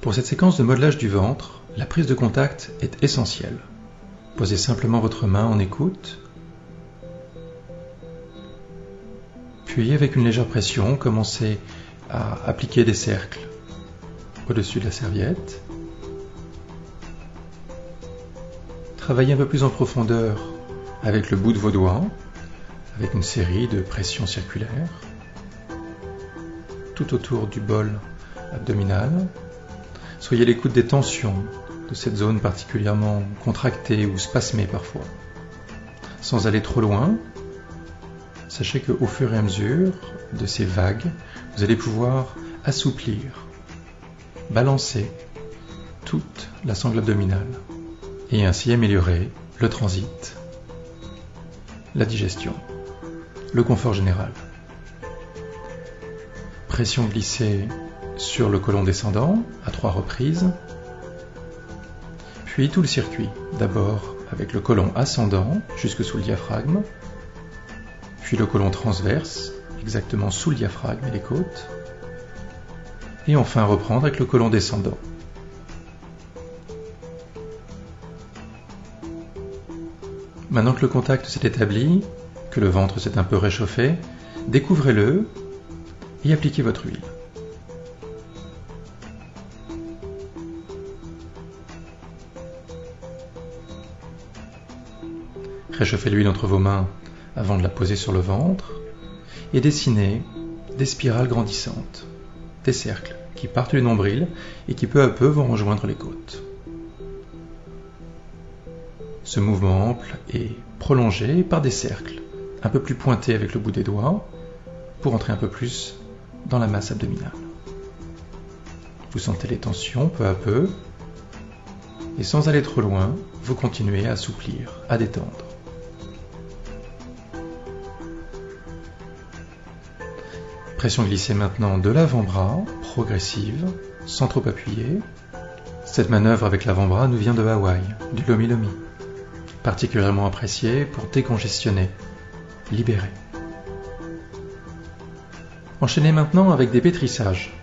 Pour cette séquence de modelage du ventre, la prise de contact est essentielle. Posez simplement votre main en écoute, puis avec une légère pression, commencez à appliquer des cercles au-dessus de la serviette. Travaillez un peu plus en profondeur avec le bout de vos doigts, avec une série de pressions circulaires tout autour du bol abdominal. Soyez à l'écoute des tensions de cette zone particulièrement contractée ou spasmée parfois. Sans aller trop loin, sachez qu'au fur et à mesure de ces vagues, vous allez pouvoir assouplir, balancer toute la sangle abdominale et ainsi améliorer le transit, la digestion, le confort général. Pression glissée sur le côlon descendant à 3 reprises, puis tout le circuit, d'abord avec le côlon ascendant jusque sous le diaphragme, puis le côlon transverse, exactement sous le diaphragme et les côtes, et enfin reprendre avec le côlon descendant. Maintenant que le contact s'est établi, que le ventre s'est un peu réchauffé, découvrez-le et appliquez votre huile. Réchauffez l'huile entre vos mains avant de la poser sur le ventre et dessinez des spirales grandissantes, des cercles qui partent du nombril et qui peu à peu vont rejoindre les côtes. Ce mouvement ample est prolongé par des cercles un peu plus pointés avec le bout des doigts pour entrer un peu plus dans la masse abdominale. Vous sentez les tensions peu à peu et sans aller trop loin, vous continuez à assouplir, à détendre. Pression glissée maintenant de l'avant-bras, progressive, sans trop appuyer. Cette manœuvre avec l'avant-bras nous vient de Hawaï, du Lomi Lomi, particulièrement appréciée pour décongestionner, libérer. Enchaînez maintenant avec des pétrissages,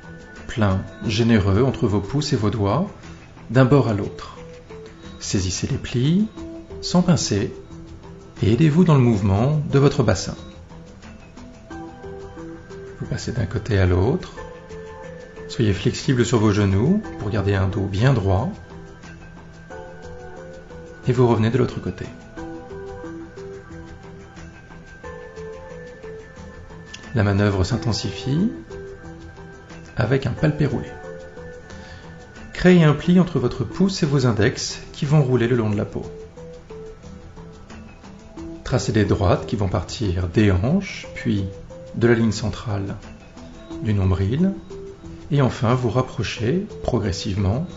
pleins, généreux entre vos pouces et vos doigts, d'un bord à l'autre. Saisissez les plis, sans pincer, et aidez-vous dans le mouvement de votre bassin. Vous passez d'un côté à l'autre. Soyez flexible sur vos genoux pour garder un dos bien droit. Et vous revenez de l'autre côté. La manœuvre s'intensifie avec un palpé roulé. Créez un pli entre votre pouce et vos index qui vont rouler le long de la peau. Tracez des droites qui vont partir des hanches, puis de la ligne centrale du nombril, et enfin vous rapprochez progressivement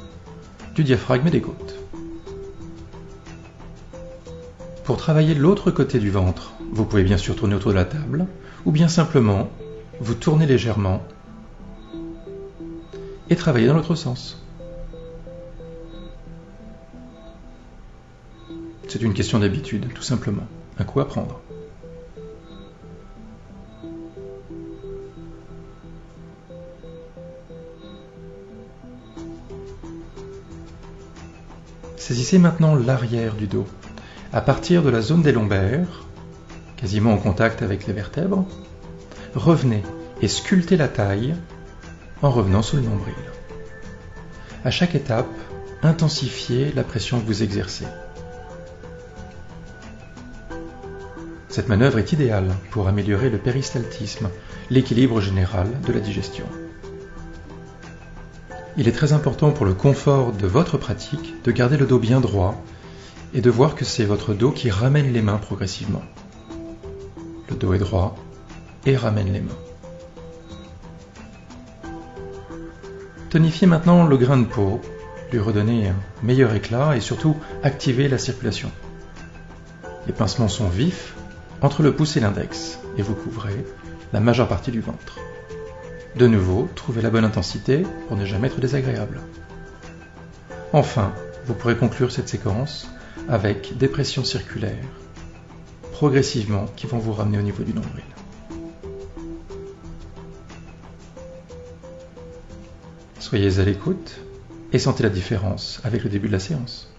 du diaphragme et des côtes. Pour travailler l'autre côté du ventre, vous pouvez bien sûr tourner autour de la table, ou bien simplement vous tournez légèrement et travailler dans l'autre sens. C'est une question d'habitude, tout simplement, un coup à prendre. Saisissez maintenant l'arrière du dos, à partir de la zone des lombaires, quasiment en contact avec les vertèbres. Revenez et sculptez la taille en revenant sous le nombril. À chaque étape, intensifiez la pression que vous exercez. Cette manœuvre est idéale pour améliorer le péristaltisme, l'équilibre général de la digestion. Il est très important pour le confort de votre pratique de garder le dos bien droit et de voir que c'est votre dos qui ramène les mains progressivement. Le dos est droit et ramène les mains. Tonifiez maintenant le grain de peau, lui redonner un meilleur éclat et surtout activer la circulation. Les pincements sont vifs entre le pouce et l'index et vous couvrez la majeure partie du ventre. De nouveau, trouvez la bonne intensité pour ne jamais être désagréable. Enfin, vous pourrez conclure cette séquence avec des pressions circulaires, progressivement, qui vont vous ramener au niveau du nombril. Soyez à l'écoute et sentez la différence avec le début de la séance.